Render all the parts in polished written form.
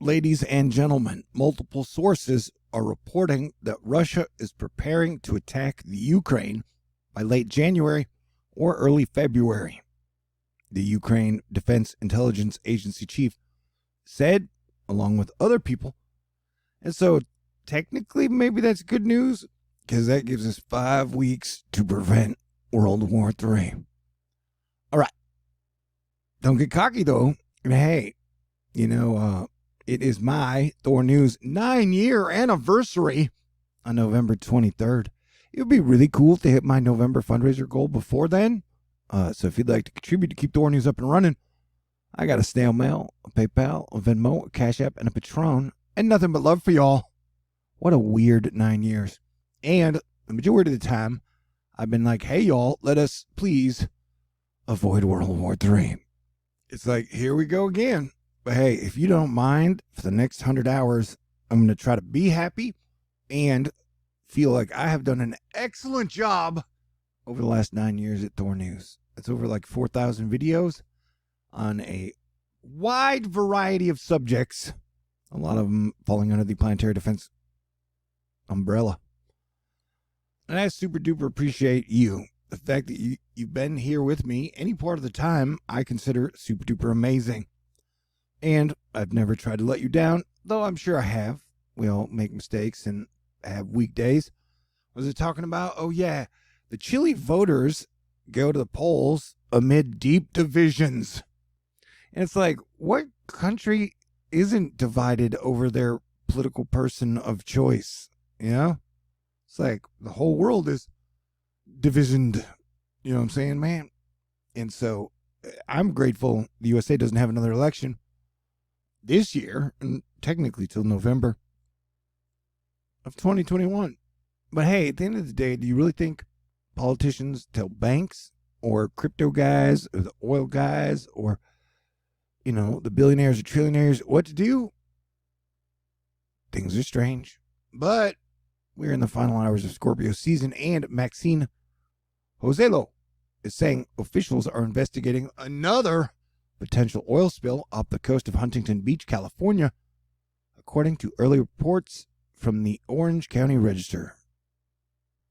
ladies and gentlemen, multiple sources are reporting that Russia is preparing to attack the Ukraine by late January or early February. The Ukraine Defense Intelligence Agency chief said, along with other people. And so technically maybe that's good news, because that gives us 5 weeks to prevent World War III. All right. Don't get cocky, though. And hey, it is my THORnews 9-year anniversary on November 23rd. It would be really cool to hit my November fundraiser goal before then. So if you'd like to contribute to keep THORnews up and running, I got a snail mail, a PayPal, a Venmo, a CashApp, and a Patron, and nothing but love for y'all. What a weird 9 years. And the majority of the time, I've been like, hey, y'all, let us please avoid World War III. It's like, here we go again. But hey, if you don't mind, for the next 100 hours, I'm going to try to be happy and feel like I have done an excellent job over the last 9 years at THORnews. It's over like 4,000 videos on a wide variety of subjects, a lot of them falling under the planetary defense umbrella. And I super duper appreciate you. The fact that you've been here with me any part of the time, I consider super duper amazing. And I've never tried to let you down, though I'm sure I have. We all make mistakes and have weak days. Was it talking about, oh yeah, the Chile voters go to the polls amid deep divisions. And it's like, what country isn't divided over their political person of choice? You know? It's like the whole world is divisioned. You know what I'm saying, man? And so I'm grateful the USA doesn't have another election this year, and technically till November of 2021. But hey, at the end of the day, do you really think politicians tell banks or crypto guys or the oil guys or, the billionaires or trillionaires what to do? Things are strange. But we're in the final hours of Scorpio season, and Maxine Joselo is saying officials are investigating another potential oil spill off the coast of Huntington Beach, California, according to early reports from the Orange County Register.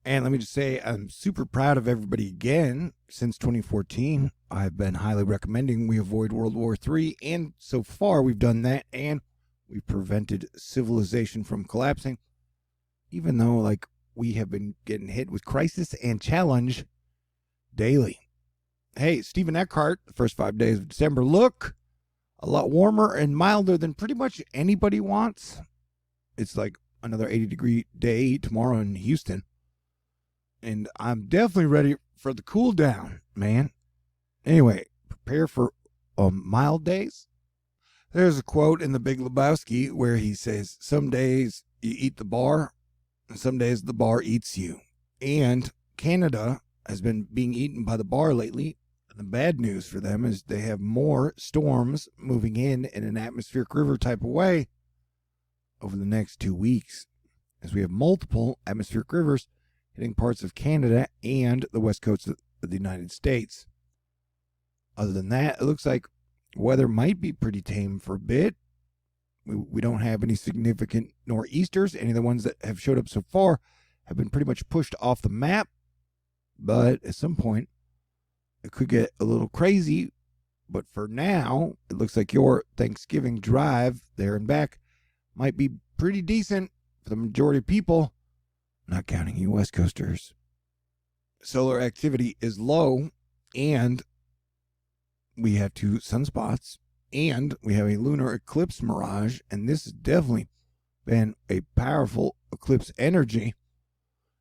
And let me just say, I'm super proud of everybody again. Since 2014, I've been highly recommending we avoid World War III, and so far we've done that, and we've prevented civilization from collapsing, even though, we have been getting hit with crisis and challenge daily. Hey, Stephen Eckhart, the first 5 days of December look a lot warmer and milder than pretty much anybody wants. It's like another 80-degree day tomorrow in Houston. And I'm definitely ready for the cool down, man. Anyway, prepare for mild days. There's a quote in The Big Lebowski where he says, some days you eat the bar, and some days the bar eats you. And Canada has been being eaten by the bar lately. The bad news for them is they have more storms moving in an atmospheric river type of way over the next 2 weeks, as we have multiple atmospheric rivers hitting parts of Canada and the west coast of the United States. Other than that, it looks like weather might be pretty tame for a bit. We don't have any significant nor'easters. Any of the ones that have showed up so far have been pretty much pushed off the map. But at some point, it could get a little crazy. But for now, it looks like your Thanksgiving drive there and back might be pretty decent for the majority of people, not counting you West Coasters. Solar activity is low, and we have 2 sunspots, and we have a lunar eclipse mirage, and this has definitely been a powerful eclipse energy.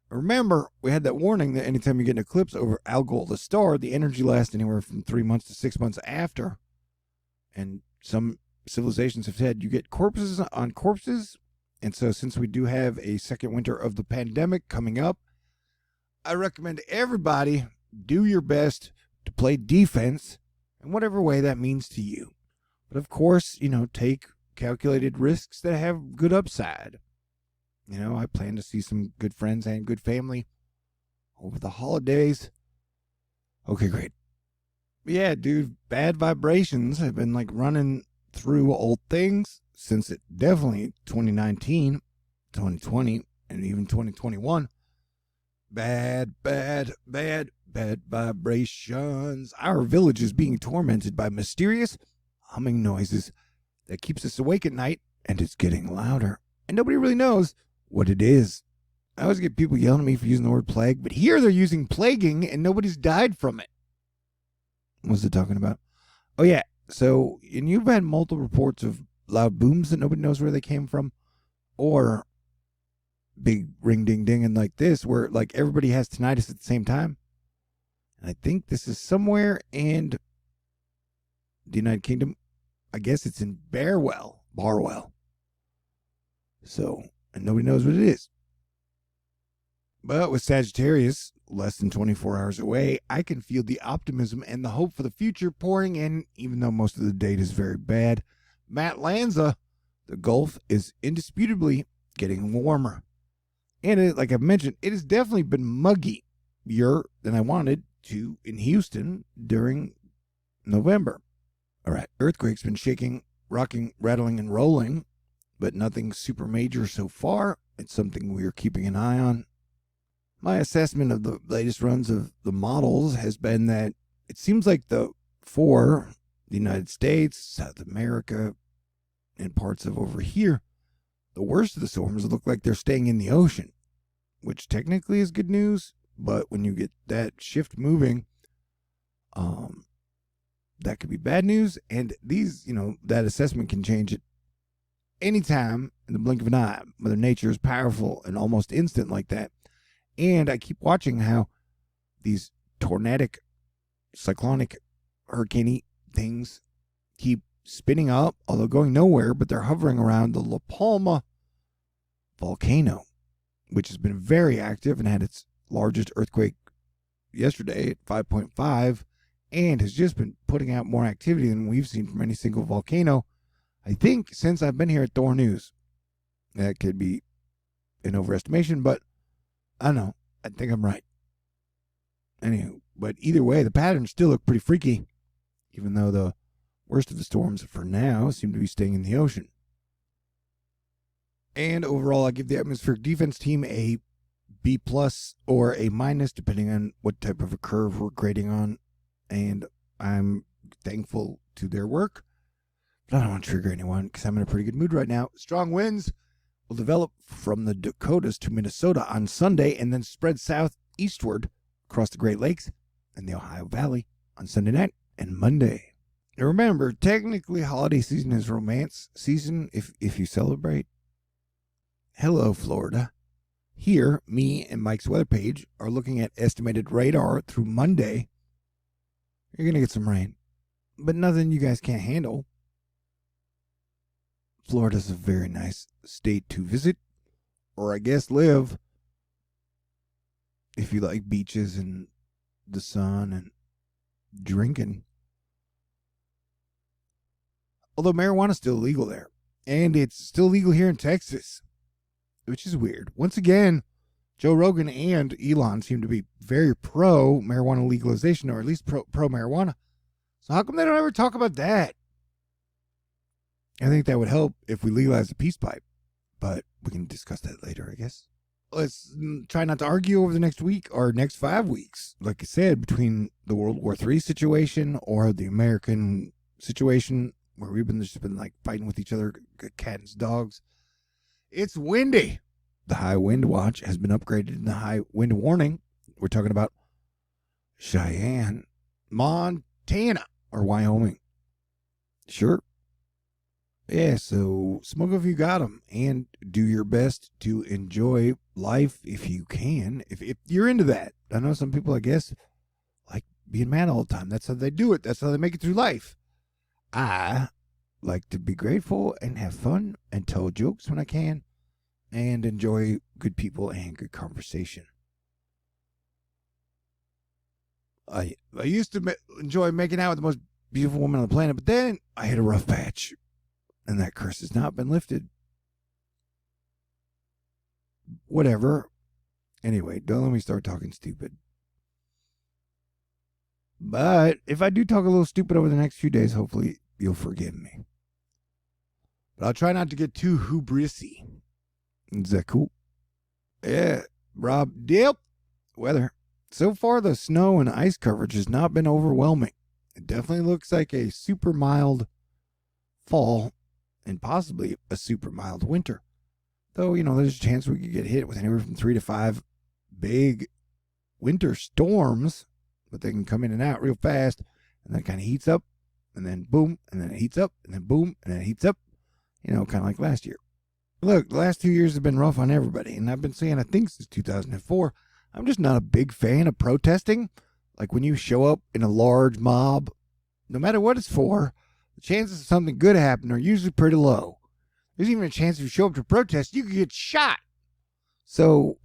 Remember, we had that warning that anytime you get an eclipse over Algol the star, the energy lasts anywhere from 3 months to 6 months after. And some civilizations have said you get corpses on corpses. And so since we do have a second winter of the pandemic coming up, I recommend everybody do your best to play defense in whatever way that means to you. But of course, take calculated risks that have good upside. I plan to see some good friends and good family over the holidays. Okay, great. But yeah, dude, bad vibrations have been running through old things. since it definitely 2019, 2020, and even 2021. Bad vibrations. Our village is being tormented by mysterious humming noises that keeps us awake at night, and it's getting louder, and nobody really knows what it is. I always get people yelling at me for using the word plague, but here they're using plaguing, and nobody's died from it. What's it talking about? Oh, yeah. So, and you've had multiple reports of loud booms that nobody knows where they came from, or big ring ding ding and like this, where like everybody has tinnitus at the same time. And I think this is somewhere in the United Kingdom. I guess it's in Barwell. So, and nobody knows what it is. But with Sagittarius less than 24 hours away, I can feel the optimism and the hope for the future pouring in, even though most of the data is very bad. Matt Lanza, the Gulf is indisputably getting warmer. And like I've mentioned, it has definitely been muggier than I wanted to in Houston during November. All right, earthquake's been shaking, rocking, rattling, and rolling, but nothing super major so far. It's something we are keeping an eye on. My assessment of the latest runs of the models has been that it seems like the United States, South America, and parts of over here, the worst of the storms look like they're staying in the ocean, which technically is good news, but when you get that shift moving, that could be bad news. And these, that assessment can change at any time in the blink of an eye. Mother Nature is powerful and almost instant like that. And I keep watching how these tornadic, cyclonic, hurricane things keep spinning up, although going nowhere, but they're hovering around the La Palma volcano, which has been very active and had its largest earthquake yesterday at 5.5, and has just been putting out more activity than we've seen from any single volcano, I think, since I've been here at THORnews. That could be an overestimation, but I don't know. I think I'm right. Anywho, but either way, the patterns still look pretty freaky, even though the worst of the storms for now seem to be staying in the ocean. And overall, I give the atmospheric defense team a B+ or A-, depending on what type of a curve we're grading on. And I'm thankful to their work. But I don't want to trigger anyone because I'm in a pretty good mood right now. Strong winds will develop from the Dakotas to Minnesota on Sunday and then spread southeastward across the Great Lakes and the Ohio Valley on Sunday night and Monday. And remember, technically holiday season is romance season if you celebrate. Hello, Florida. Here, me and Mike's weather page are looking at estimated radar through Monday. You're going to get some rain, but nothing you guys can't handle. Florida's a very nice state to visit, or I guess live, if you like beaches and the sun and drinking. Although marijuana's still legal there, and it's still legal here in Texas, which is weird. Once again, Joe Rogan and Elon seem to be very pro marijuana legalization, or at least pro marijuana. So how come they don't ever talk about that? I think that would help if we legalize the peace pipe, but we can discuss that later, I guess. Let's try not to argue over the next week or next 5 weeks. Like I said, between the World War III situation or the American situation, where we've just been like fighting with each other, cats and dogs. It's windy. The high wind watch has been upgraded in the high wind warning. We're talking about Cheyenne, Montana, or Wyoming. Sure. Yeah, so smoke if you got them, and do your best to enjoy life if you can. If you're into that. I know some people, I guess, like being mad all the time. That's how they do it. That's how they make it through life. I like to be grateful and have fun and tell jokes when I can and enjoy good people and good conversation. I used to enjoy making out with the most beautiful woman on the planet, but then I hit a rough patch. And that curse has not been lifted. Whatever. Anyway, don't let me start talking stupid. But if I do talk a little stupid over the next few days, hopefully you'll forgive me. But I'll try not to get too hubrisy. Is that cool? Yeah, Rob. Yep. Weather. So far, the snow and ice coverage has not been overwhelming. It definitely looks like a super mild fall and possibly a super mild winter. Though, there's a chance we could get hit with anywhere from 3 to 5 big winter storms, but they can come in and out real fast, and then it kind of heats up, and then boom, and then it heats up, and then boom, and then it heats up, kind of like last year. Look, the last 2 years have been rough on everybody, and I've been saying, I think since 2004, I'm just not a big fan of protesting. Like when you show up in a large mob, no matter what it's for, the chances of something good happening are usually pretty low. There's even a chance if you show up to protest, you could get shot. So,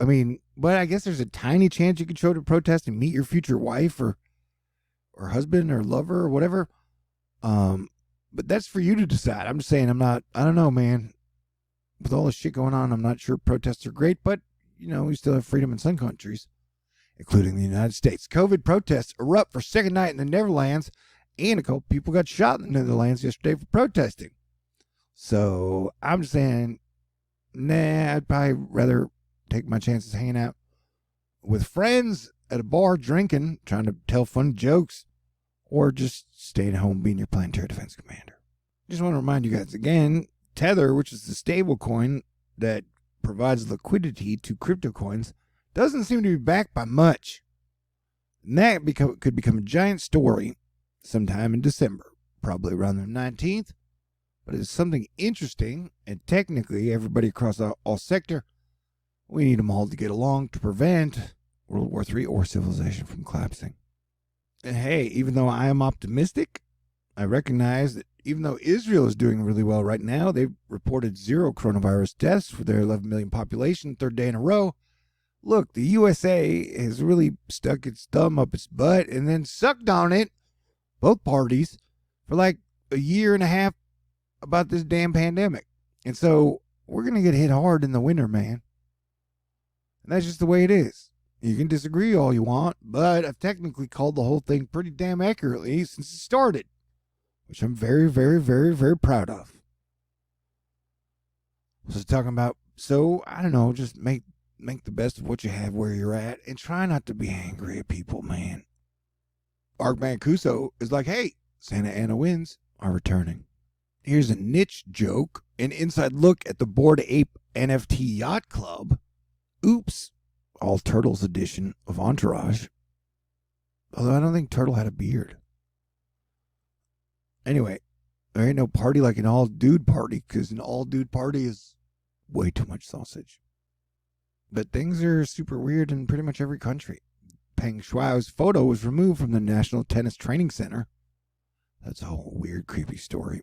but I guess there's a tiny chance you could show up to protest and meet your future wife or husband or lover or whatever. But that's for you to decide. I'm just saying I don't know, man. With all this shit going on, I'm not sure protests are great, but, we still have freedom in some countries, including the United States. COVID protests erupt for second night in the Netherlands, and a couple people got shot in the Netherlands yesterday for protesting. So I'm just saying, I'd probably rather take my chances hanging out with friends at a bar drinking, trying to tell funny jokes, or just staying at home being your planetary defense commander. Just want to remind you guys again, Tether, which is the stable coin that provides liquidity to crypto coins, doesn't seem to be backed by much. And that could become a giant story sometime in December, probably around the 19th. But it's something interesting, and technically everybody across all sector, we need them all to get along to prevent World War III or civilization from collapsing. And hey, even though I am optimistic, I recognize that even though Israel is doing really well right now, they've reported 0 coronavirus deaths for their 11 million population, third day in a row. Look, the USA has really stuck its thumb up its butt and then sucked on it, both parties, for like a year and a half about this damn pandemic. And so we're going to get hit hard in the winter, man. And that's just the way it is. You can disagree all you want, but I've technically called the whole thing pretty damn accurately since it started, which I'm very, very, very, very proud of. So I don't know, just make the best of what you have where you're at and try not to be angry at people, man. Ark Mancuso is like, hey, Santa Ana winds are returning. Here's a niche joke, an inside look at the Bored Ape NFT Yacht Club. Oops, all Turtles edition of Entourage. Although I don't think Turtle had a beard. Anyway, there ain't no party like an all-dude party, because an all-dude party is way too much sausage. But things are super weird in pretty much every country. Peng Shuai's photo was removed from the National Tennis Training Center. That's a whole weird, creepy story.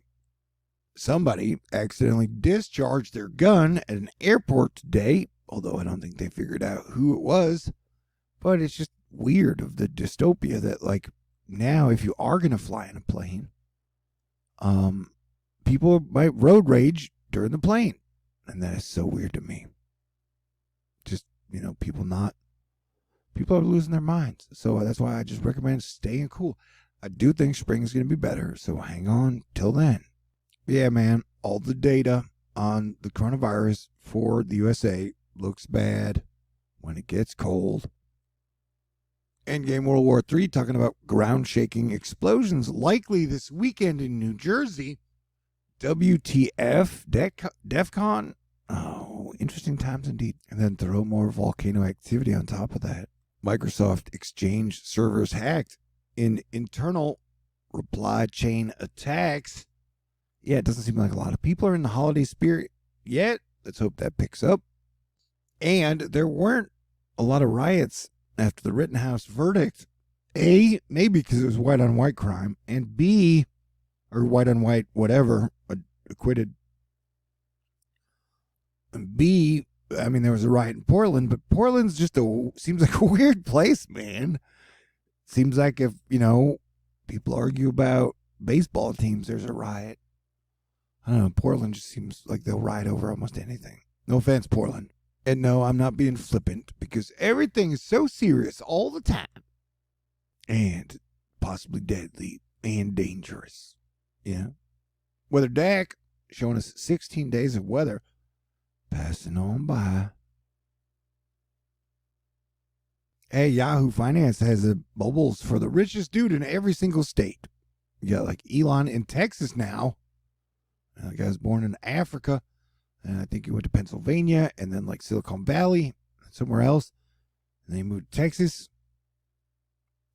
Somebody accidentally discharged their gun at an airport today, although I don't think they figured out who it was. But it's just weird of the dystopia that, like, now if you are going to fly in a plane, people might road rage during the plane. And that is so weird to me. Just, people are losing their minds. So that's why I just recommend staying cool. I do think spring is going to be better, so hang on till then. Yeah, man, all the data on the coronavirus for the USA looks bad when it gets cold. Endgame World War III talking about ground-shaking explosions likely this weekend in New Jersey. WTF, DEFCON. Oh, interesting times indeed. And then throw more volcano activity on top of that. Microsoft Exchange servers hacked in internal reply chain attacks. Yeah, it doesn't seem like a lot of people are in the holiday spirit yet. Let's hope that picks up. And there weren't a lot of riots after the Rittenhouse verdict. A, maybe because it was white-on-white crime. And B, or white-on-white whatever, acquitted. And B, there was a riot in Portland, but Portland's just seems like a weird place, man. Seems like if, people argue about baseball teams, there's a riot. I don't know, Portland just seems like they'll riot over almost anything. No offense, Portland. And no, I'm not being flippant, because everything is so serious all the time. And possibly deadly and dangerous. Yeah. Whether Dak showing us 16 days of weather passing on by. Hey, Yahoo Finance has the bubbles for the richest dude in every single state. You got like Elon in Texas now. The guy's born in Africa, and I think he went to Pennsylvania, and then like Silicon Valley, somewhere else. And then he moved to Texas.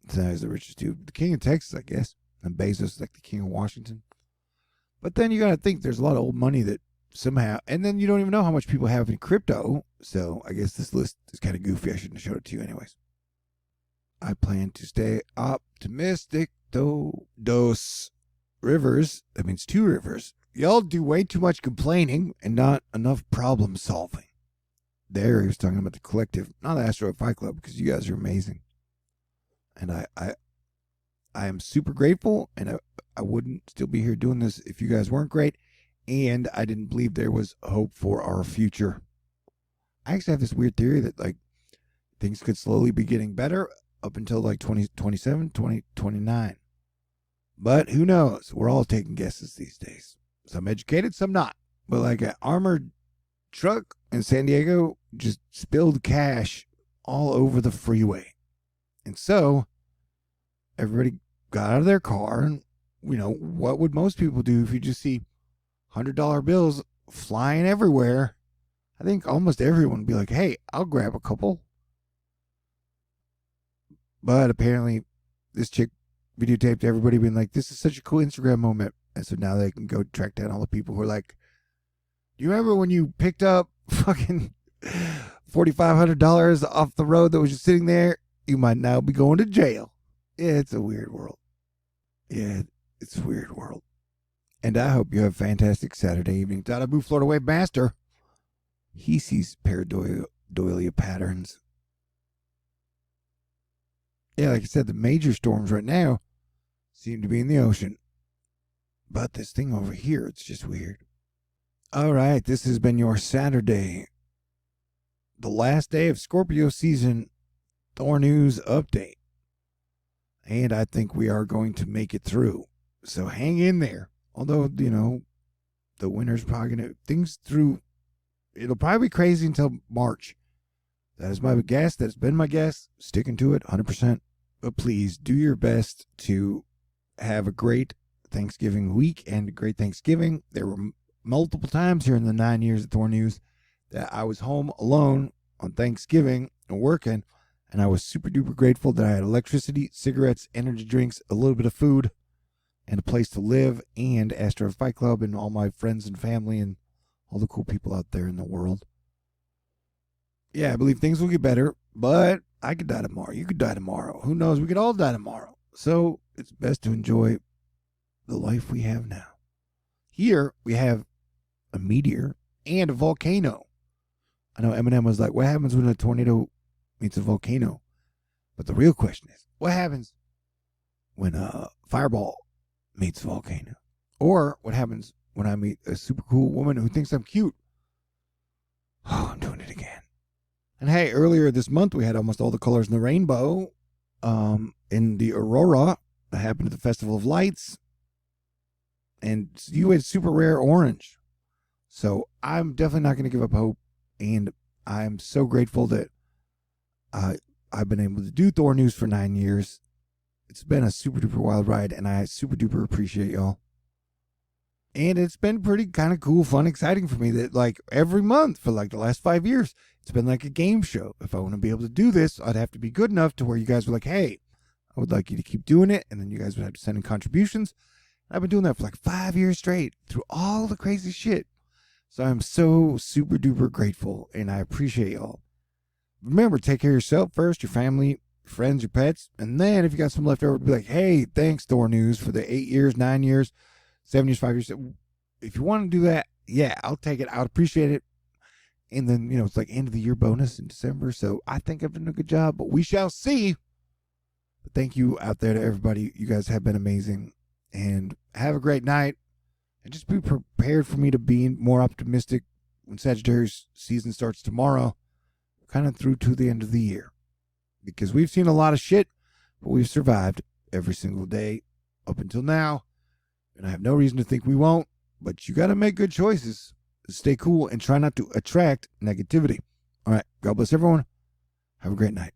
So he's the richest dude. The king of Texas, I guess. And Bezos is like the king of Washington. But then you got to think there's a lot of old money that somehow, and then you don't even know how much people have in crypto. So I guess this list is kind of goofy. I shouldn't have showed it to you anyways. I plan to stay optimistic, though. Dos rivers, that means 2 rivers. Y'all do way too much complaining and not enough problem solving. There he was talking about the collective, not the Asteroid Fight Club, because you guys are amazing. And I am super grateful, and I wouldn't still be here doing this if you guys weren't great, and I didn't believe there was hope for our future. I actually have this weird theory that like things could slowly be getting better up until like 2027, 2029. But who knows? We're all taking guesses these days. Some educated, some not. But like an armored truck in San Diego just spilled cash all over the freeway. And so everybody got out of their car, and you know, what would most people do if you just see $100 bills flying everywhere? I think almost everyone would be like, hey, I'll grab a couple. But apparently this chick videotaped everybody being like, this is such a cool Instagram moment. And so now they can go track down all the people who are like, do you remember when you picked up fucking $4,500 off the road that was just sitting there? You might now be going to jail. Yeah, it's a weird world. Yeah, it's a weird world. And I hope you have a fantastic Saturday evening. Dadabu Florida Wave Master. He sees pareidolia patterns. Yeah, like I said, the major storms right now seem to be in the ocean. But this thing over here, it's just weird. All right, this has been your Saturday. The last day of Scorpio season THORnews update. And I think we are going to make it through. So hang in there. Although, you know, the winter's probably going to, things through, it'll probably be crazy until March. That is my guess. That's been my guess. Sticking to it 100%. But please do your best to have a great Thanksgiving week and a great Thanksgiving. There were multiple times here in the 9 years of THORnews that I was home alone on Thanksgiving and working, and I was super duper grateful that I had electricity, cigarettes, energy drinks, a little bit of food, and a place to live, and Asteroid Fight Club, and all my friends and family, and all the cool people out there in the world. Yeah, I believe things will get better, but I could die tomorrow. You could die tomorrow. Who knows? We could all die tomorrow. So it's best to enjoy the life we have now. Here we have a meteor and a volcano. I know Eminem was like, what happens when a tornado meets a volcano? But the real question is, what happens when a fireball meets a volcano? Or what happens when I meet a super cool woman who thinks I'm cute? Oh, I'm doing it again. And hey, earlier this month, we had almost all the colors in the rainbow in the aurora that happened at the Festival of Lights. And you had super rare orange. So I'm definitely not going to give up hope. And I'm so grateful that I've been able to do THORnews for 9 years. It's been a super duper wild ride, and I super duper appreciate y'all. And it's been pretty kind of cool, fun, exciting for me that like every month for like the last 5 years, it's been like a game show. If I want to be able to do this, I'd have to be good enough to where you guys were like, hey, I would like you to keep doing it. And then you guys would have to send in contributions. I've been doing that for like 5 years straight through all the crazy shit. So I'm so super duper grateful, and I appreciate y'all. Remember, take care of yourself first, your family, your friends, your pets. And then if you got some left over, be like, hey, thanks THORnews for the 8 years, 9 years, 7 years, 5 years. If you want to do that, yeah, I'll take it. I'll appreciate it. And then, you know, it's like end of the year bonus in December. So I think I've done a good job, but we shall see. But thank you out there to everybody. You guys have been amazing. And have a great night. And just be prepared for me to be more optimistic when Sagittarius season starts tomorrow, kind of through to the end of the year. Because we've seen a lot of shit, but we've survived every single day up until now. And I have no reason to think we won't. but you got to make good choices. Stay cool and try not to attract negativity. All right. God bless everyone. Have a great night.